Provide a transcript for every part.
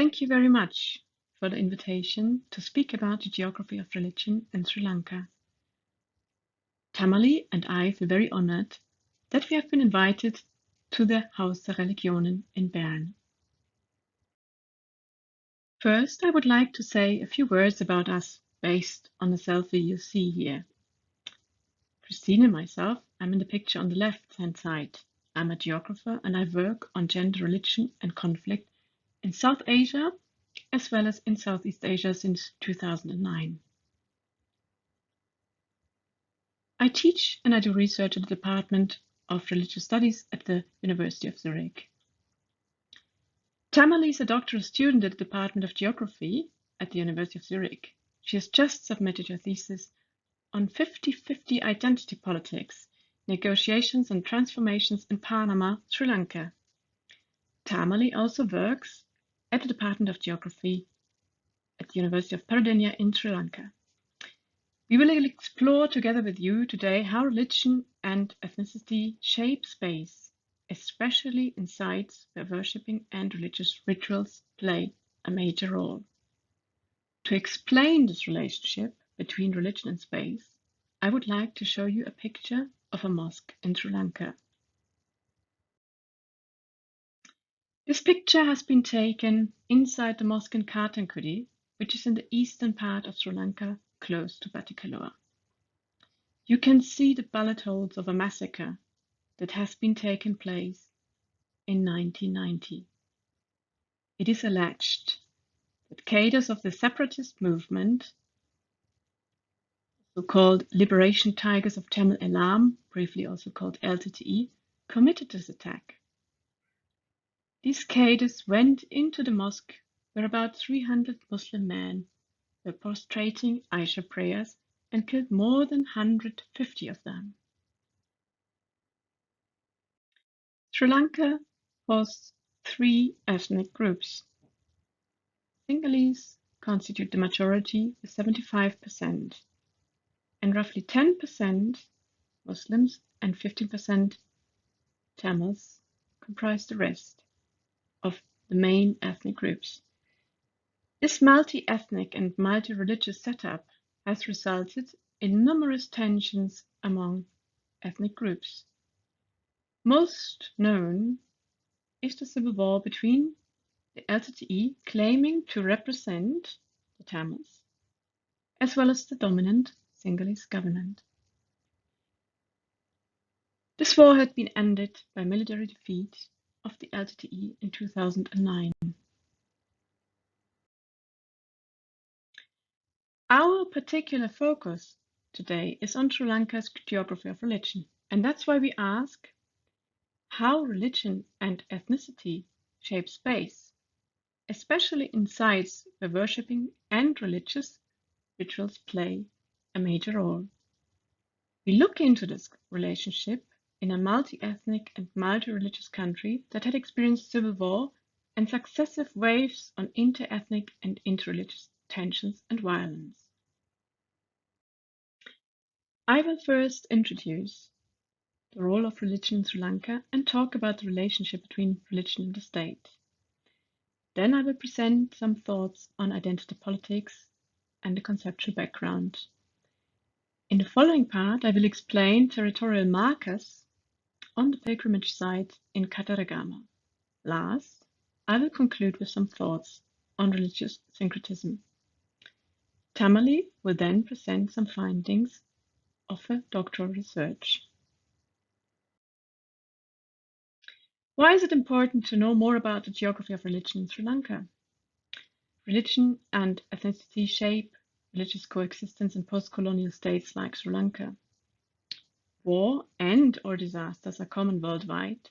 Thank you very much for the invitation to speak about the geography of religion in Sri Lanka. Tamali and I feel very honored that we have been invited to the Haus der Religionen in Bern. First, I would like to say a few words about us based on the selfie you see here. Christine and myself, I'm in the picture on the left-hand side. I'm a geographer and I work on gender, religion and conflict in South Asia as well as in Southeast Asia since 2009. I teach and I do research at the Department of Religious Studies at the University of Zurich. Tamali is a doctoral student at the Department of Geography at the University of Zurich. She has just submitted her thesis on 50-50 identity politics, negotiations and transformations in Panama, Sri Lanka. Tamali also works at the Department of Geography at the University of Peradeniya in Sri Lanka. We will explore together with you today how religion and ethnicity shape space, especially in sites where worshipping and religious rituals play a major role. To explain this relationship between religion and space, I would like to show you a picture of a mosque in Sri Lanka. This picture has been taken inside the mosque in Katankudi, which is in the eastern part of Sri Lanka, close to Batticaloa. You can see the bullet holes of a massacre that has been taken place in 1990. It is alleged that cadres of the separatist movement, so-called Liberation Tigers of Tamil Elam, briefly also called LTTE, committed this attack. These cadres went into the mosque where about 300 Muslim men were prostrating Isha prayers and killed more than 150 of them. Sri Lanka hosts 3 ethnic groups. Sinhalese constitute the majority with 75%, and roughly 10% Muslims and 15% Tamils comprise the rest of the main ethnic groups. This multi-ethnic and multi-religious setup has resulted in numerous tensions among ethnic groups. Most known is the civil war between the LTTE claiming to represent the Tamils, as well as the dominant Sinhalese government. This war had been ended by military defeat of the LTTE in 2009. Our particular focus today is on Sri Lanka's geography of religion, and that's why we ask how religion and ethnicity shape space, especially in sites where worshipping and religious rituals play a major role. We look into this relationship in a multi-ethnic and multi-religious country that had experienced civil war and successive waves on inter-ethnic and inter-religious tensions and violence. I will first introduce the role of religion in Sri Lanka and talk about the relationship between religion and the state. Then I will present some thoughts on identity politics and the conceptual background. In the following part, I will explain territorial markers on the pilgrimage site in Kataragama. Last, I will conclude with some thoughts on religious syncretism. Tamali will then present some findings of her doctoral research. Why is it important to know more about the geography of religion in Sri Lanka? Religion and ethnicity shape religious coexistence in post-colonial states like Sri Lanka. War and/or disasters are common worldwide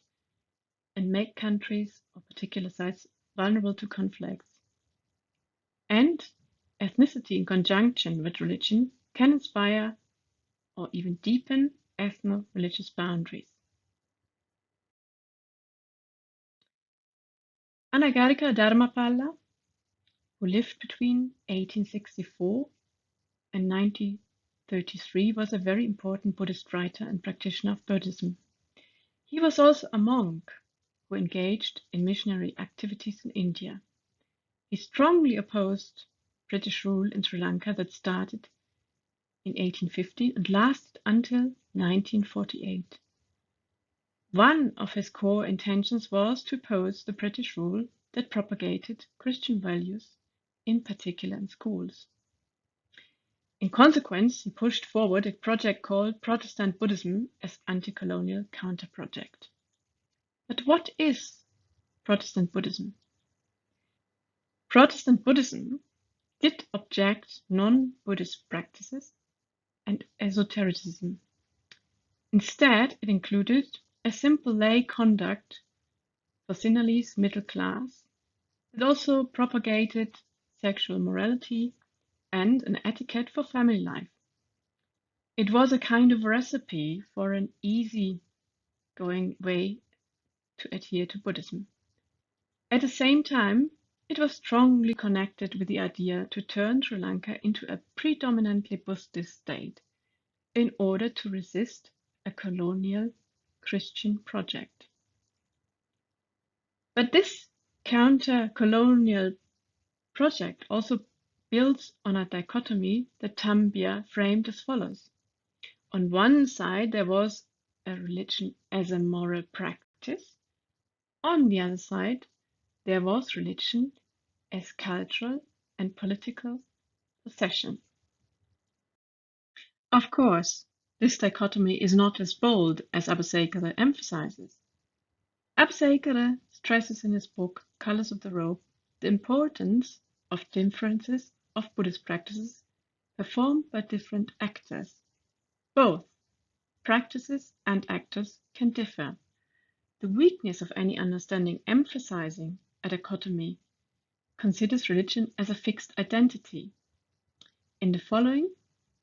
and make countries or particular sites vulnerable to conflicts. And ethnicity in conjunction with religion can inspire or even deepen ethno-religious boundaries. Anagarika Dharmapala, who lived between 1864 and 1933, was a very important Buddhist writer and practitioner of Buddhism. He was also a monk who engaged in missionary activities in India. He strongly opposed British rule in Sri Lanka that started in 1815 and lasted until 1948. One of his core intentions was to oppose the British rule that propagated Christian values, in particular in schools. In consequence, he pushed forward a project called Protestant Buddhism as anti-colonial counter-project. But what is Protestant Buddhism? Protestant Buddhism did object non-Buddhist practices and esotericism. Instead, it included a simple lay conduct for Sinhalese middle class. It also propagated sexual morality and an etiquette for family life. It was a kind of recipe for an easy-going way to adhere to Buddhism. At the same time, it was strongly connected with the idea to turn Sri Lanka into a predominantly Buddhist state in order to resist a colonial Christian project. But this counter-colonial project also builds on a dichotomy that Tambia framed as follows. On one side, there was a religion as a moral practice. On the other side, there was religion as cultural and political possession. Of course, this dichotomy is not as bold as Abhisekara emphasizes. Abhisekara stresses in his book Colors of the Robe the importance of differences of Buddhist practices performed by different actors. Both practices and actors can differ. The weakness of any understanding emphasizing a dichotomy considers religion as a fixed identity. In the following,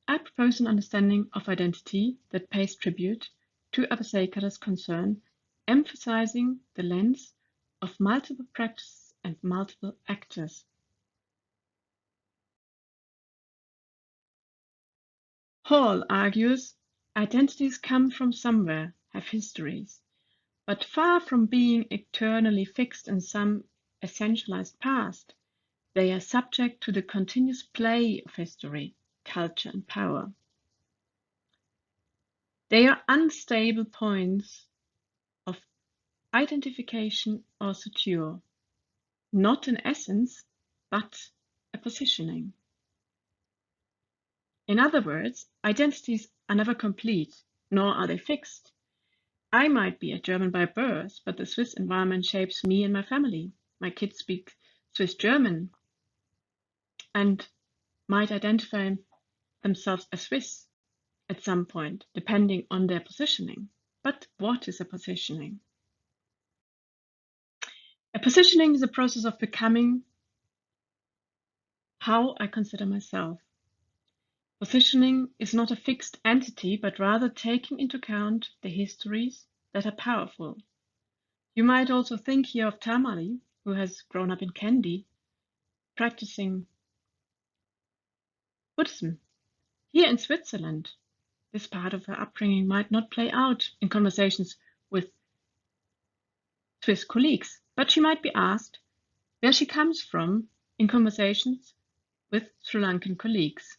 I propose an understanding of identity that pays tribute to Abhisekara's concern, emphasizing the lens of multiple practices and multiple actors. Hall argues identities come from somewhere, have histories, but far from being eternally fixed in some essentialized past, they are subject to the continuous play of history, culture, and power. They are unstable points of identification or suture, not an essence, but a positioning. In other words, identities are never complete, nor are they fixed. I might be a German by birth, but the Swiss environment shapes me and my family. My kids speak Swiss German and might identify themselves as Swiss at some point, depending on their positioning. But what is a positioning? A positioning is a process of becoming how I consider myself. Positioning is not a fixed entity, but rather taking into account the histories that are powerful. You might also think here of Tamali, who has grown up in Kandy, practicing Buddhism. Here in Switzerland, this part of her upbringing might not play out in conversations with Swiss colleagues, but she might be asked where she comes from in conversations with Sri Lankan colleagues.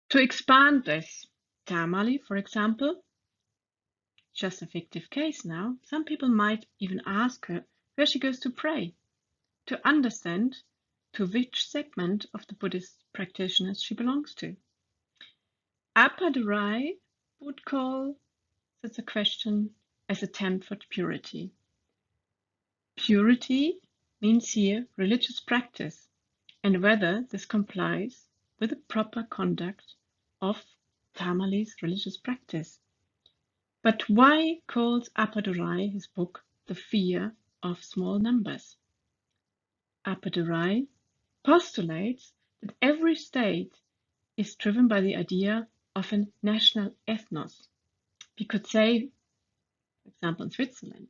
To expand this, Tamali, for example, just a fictive case now, some people might even ask her where she goes to pray, to understand to which segment of the Buddhist practitioners she belongs to. Appadurai would call such a question as attempt for purity. Purity means here religious practice, and whether this complies with the proper conduct of Tamali's religious practice. But why calls Appadurai his book The Fear of Small Numbers? Appadurai postulates that every state is driven by the idea of a national ethnos. We could say, for example, in Switzerland,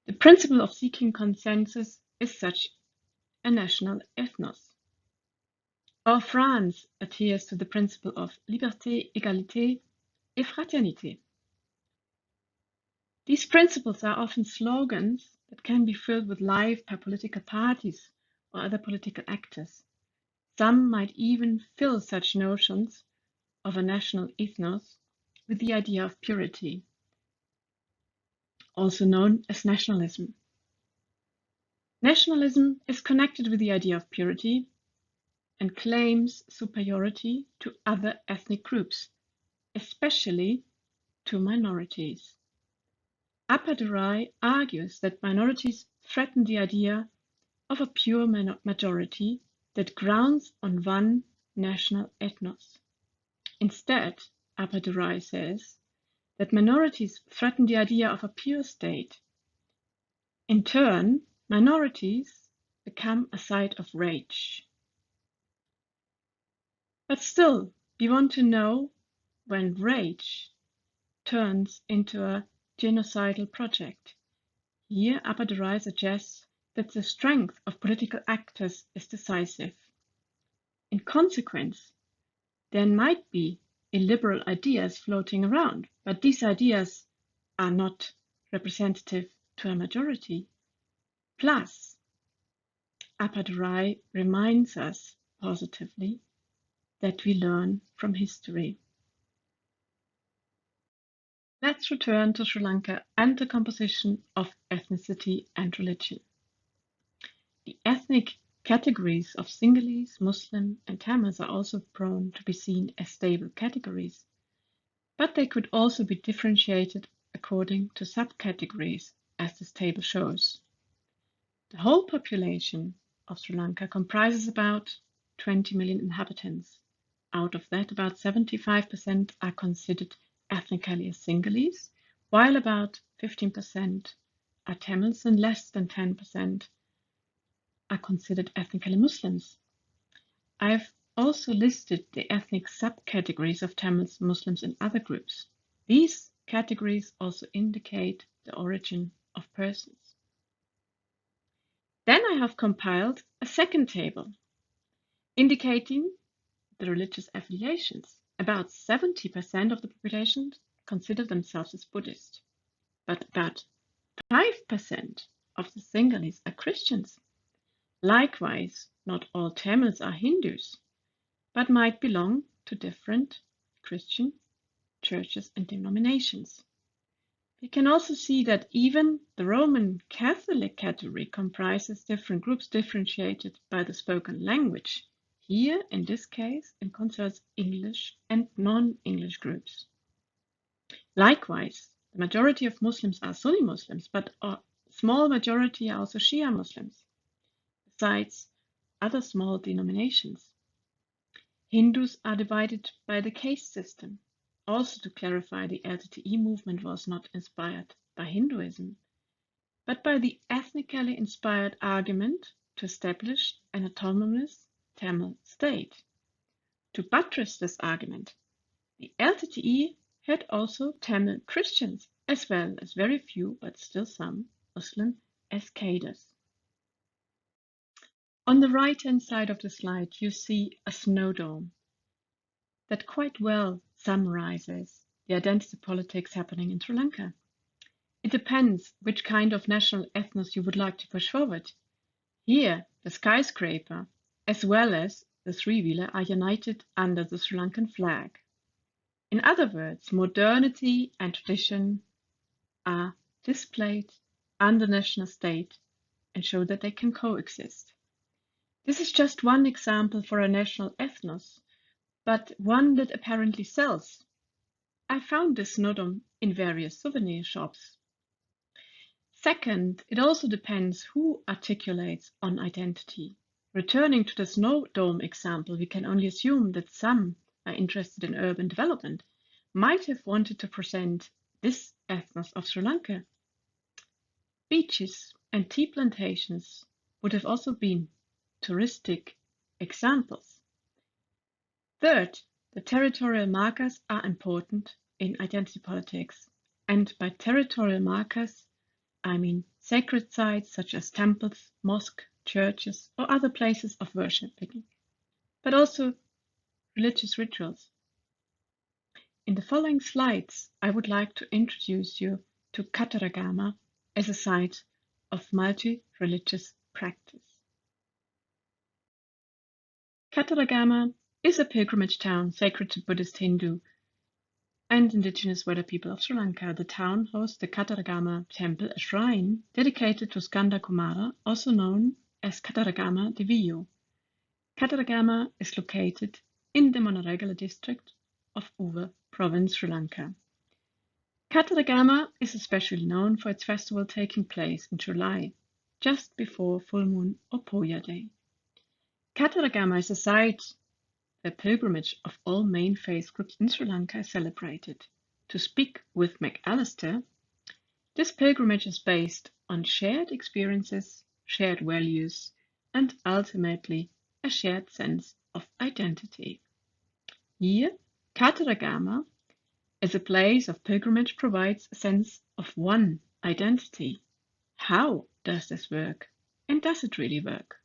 the principle of seeking consensus is such a national ethnos. Or France adheres to the principle of liberté, égalité, et fraternité. These principles are often slogans that can be filled with life by political parties or other political actors. Some might even fill such notions of a national ethnos with the idea of purity, also known as nationalism. Nationalism is connected with the idea of purity and claims superiority to other ethnic groups, especially to minorities. Appadurai argues that minorities threaten the idea of a pure majority that grounds on one national ethnos. Instead, Appadurai says that minorities threaten the idea of a pure state. In turn, minorities become a site of rage. But still, we want to know when rage turns into a genocidal project. Here, Appadurai suggests that the strength of political actors is decisive. In consequence, there might be illiberal ideas floating around, but these ideas are not representative to a majority. Plus, Appadurai reminds us positively that we learn from history. Let's return to Sri Lanka and the composition of ethnicity and religion. The ethnic categories of Sinhalese, Muslim, and Tamils are also prone to be seen as stable categories, but they could also be differentiated according to subcategories, as this table shows. The whole population of Sri Lanka comprises about 20 million inhabitants. Out of that, about 75% are considered ethnically as Sinhalese, while about 15% are Tamils and less than 10% are considered ethnically Muslims. I've also listed the ethnic subcategories of Tamils, Muslims, and other groups. These categories also indicate the origin of persons. Then I have compiled a second table indicating the religious affiliations. About 70% of the population consider themselves as Buddhist, but about 5% of the Sinhalese are Christians. Likewise, not all Tamils are Hindus, but might belong to different Christian churches and denominations. We can also see that even the Roman Catholic category comprises different groups differentiated by the spoken language. Here, in this case, it concerns English and non-English groups. Likewise, the majority of Muslims are Sunni Muslims, but a small majority are also Shia Muslims, besides other small denominations. Hindus are divided by the caste system. Also to clarify, the LTTE movement was not inspired by Hinduism, but by the ethnically inspired argument to establish an autonomous Tamil state. To buttress this argument, the LTTE had also Tamil Christians, as well as very few, but still some, Muslim as cadres. On the right-hand side of the slide, you see a snow dome that quite well summarizes the identity politics happening in Sri Lanka. It depends which kind of national ethnos you would like to push forward. Here, the skyscraper, as well as the three-wheeler, are united under the Sri Lankan flag. In other words, modernity and tradition are displayed under national state and show that they can coexist. This is just one example for a national ethnos, but one that apparently sells. I found this nodum in various souvenir shops. Second, it also depends who articulates on identity. Returning to the snow dome example, we can only assume that some are interested in urban development might have wanted to present this ethnos of Sri Lanka. Beaches and tea plantations would have also been touristic examples. Third, the territorial markers are important in identity politics, and by territorial markers, I mean sacred sites such as temples, mosques, churches, or other places of worshiping, but also religious rituals. In the following slides, I would like to introduce you to Kataragama as a site of multi-religious practice. Kataragama is a pilgrimage town sacred to Buddhist, Hindu, and indigenous Weda people of Sri Lanka. The town hosts the Kataragama Temple, a shrine dedicated to Skanda Kumara, also known as Kataragama Deviyo. Kataragama is located in the Monaregala district of Uva province, Sri Lanka. Kataragama is especially known for its festival taking place in July, just before full moon or Poya Day. Kataragama is a site where pilgrimage of all main faith groups in Sri Lanka is celebrated. To speak with McAllister, this pilgrimage is based on shared experiences, shared values, and ultimately a shared sense of identity. Here, Kataragama as a place of pilgrimage provides a sense of one identity. How does this work? And does it really work?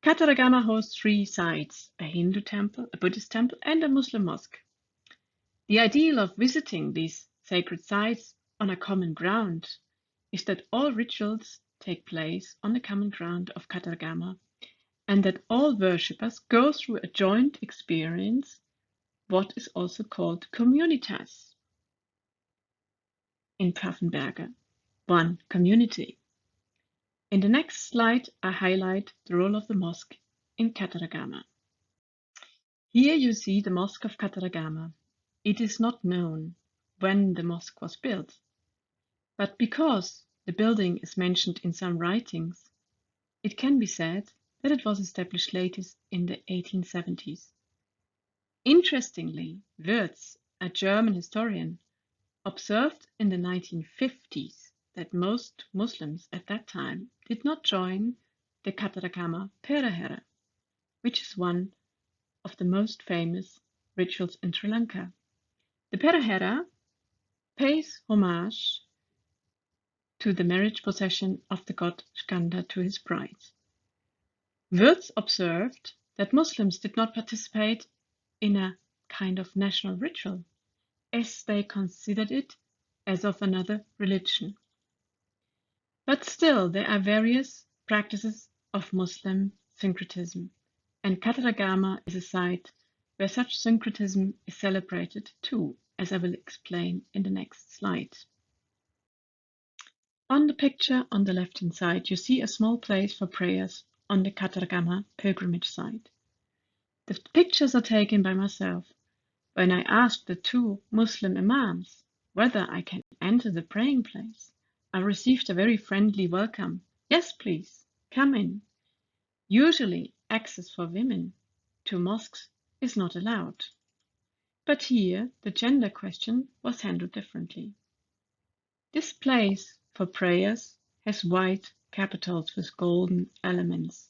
Kataragama hosts 3 sites, a Hindu temple, a Buddhist temple, and a Muslim mosque. The ideal of visiting these sacred sites on a common ground is that all rituals take place on the common ground of Kataragama, and that all worshippers go through a joint experience, what is also called communitas. In Pfaffenberger, one community. In the next slide, I highlight the role of the mosque in Kataragama. Here you see the mosque of Kataragama. It is not known when the mosque was built, but because the building is mentioned in some writings, it can be said that it was established latest in the 1870s. Interestingly, Wirtz, a German historian, observed in the 1950s that most Muslims at that time did not join the Kataragama Perahera, which is one of the most famous rituals in Sri Lanka. The Perahera pays homage to the marriage procession of the god Skanda to his bride. Wirtz observed that Muslims did not participate in a kind of national ritual, as they considered it as of another religion. But still, there are various practices of Muslim syncretism, and Kataragama is a site where such syncretism is celebrated too, as I will explain in the next slide. On the picture on the left-hand side, you see a small place for prayers on the Kataragama pilgrimage site. The pictures are taken by myself. When I asked the 2 Muslim imams whether I can enter the praying place, I received a very friendly welcome. Yes, please, come in. Usually, access for women to mosques is not allowed. But here, the gender question was handled differently. This place for prayers has white capitals with golden elements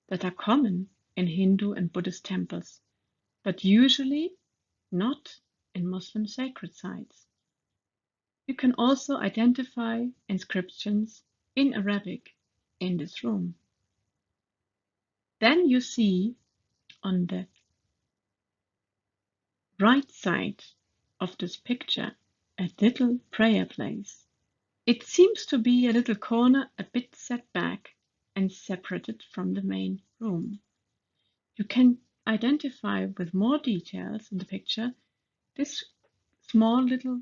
that are common in Hindu and Buddhist temples, but usually not in Muslim sacred sites. You can also identify inscriptions in Arabic in this room. Then you see on the right side of this picture a little prayer place. It seems to be a little corner a bit set back and separated from the main room. You can identify with more details in the picture this small little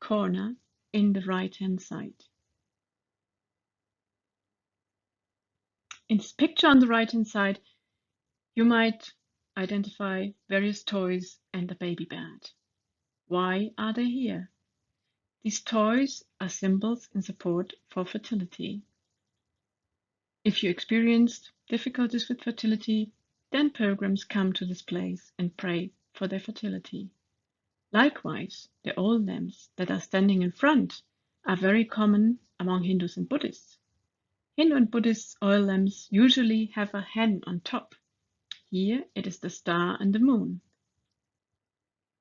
corner in the right-hand side. In this picture on the right-hand side, you might identify various toys and a baby bed. Why are they here? These toys are symbols in support for fertility. If you experienced difficulties with fertility, then pilgrims come to this place and pray for their fertility. Likewise, the oil lamps that are standing in front are very common among Hindus and Buddhists. Hindu and Buddhist oil lamps usually have a hen on top. Here it is the star and the moon,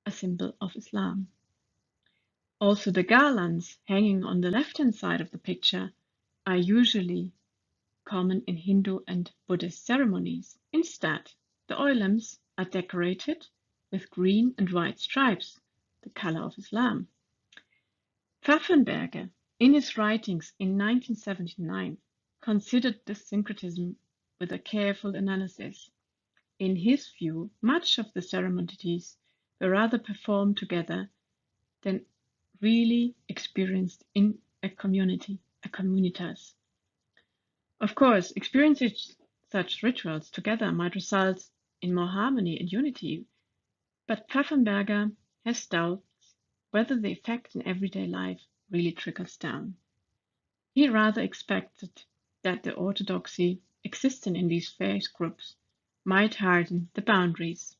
a symbol of Islam. Also, the garlands hanging on the left-hand side of the picture are usually common in Hindu and Buddhist ceremonies. Instead, the oil lamps are decorated with green and white stripes, the color of Islam. Pfaffenberger in his writings in 1979, considered this syncretism with a careful analysis. In his view, much of the ceremonies were rather performed together than really experienced in a community, a communitas. Of course, experiencing such rituals together might result in more harmony and unity, but Pfaffenberger has doubts whether the effect in everyday life really trickles down. He rather expected that the orthodoxy existing in these various groups might harden the boundaries.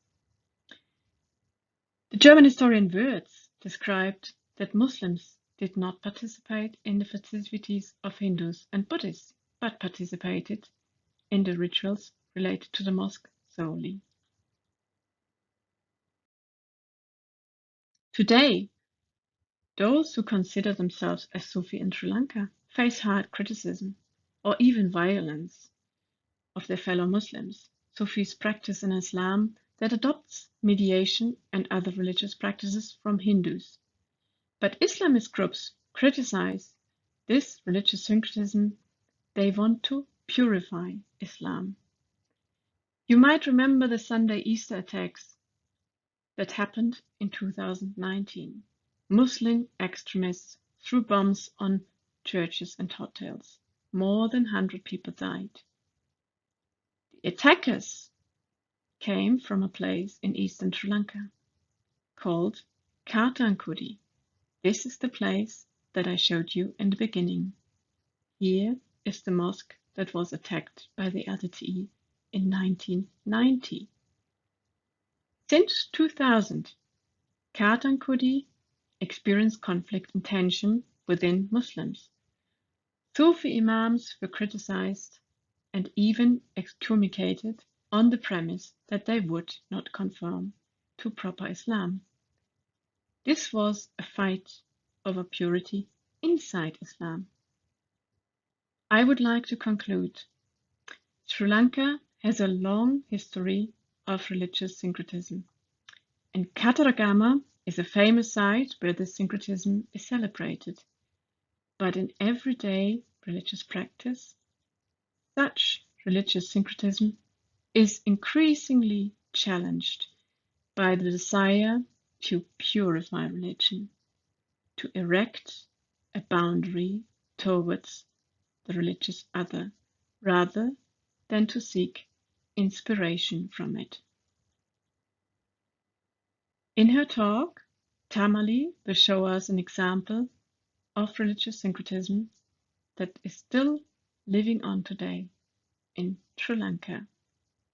The German historian Wurz described that Muslims did not participate in the festivities of Hindus and Buddhists, but participated in the rituals related to the mosque solely. Today, those who consider themselves as Sufi in Sri Lanka face hard criticism or even violence of their fellow Muslims. Sufis practice an Islam that adopts mediation and other religious practices from Hindus. But Islamist groups criticize this religious syncretism. They want to purify Islam. You might remember the Sunday Easter attacks that happened in 2019. Muslim extremists threw bombs on churches and hotels. More than 100 people died. The attackers came from a place in eastern Sri Lanka called Kartankudi. This is the place that I showed you in the beginning. Here is the mosque that was attacked by the LTTE in 1990. Since 2000, Kartankudi experienced conflict and tension within Muslims. Sufi imams were criticized and even excommunicated on the premise that they would not conform to proper Islam. This was a fight over purity inside Islam. I would like to conclude. Sri Lanka has a long history of religious syncretism, and Kataragama is a famous site where this syncretism is celebrated. But in everyday religious practice, such religious syncretism is increasingly challenged by the desire to purify religion, to erect a boundary towards the religious other, rather than to seek inspiration from it. In her talk, Tamali will show us an example of religious syncretism that is still living on today in Sri Lanka.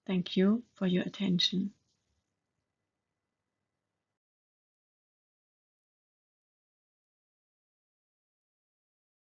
Thank you for your attention.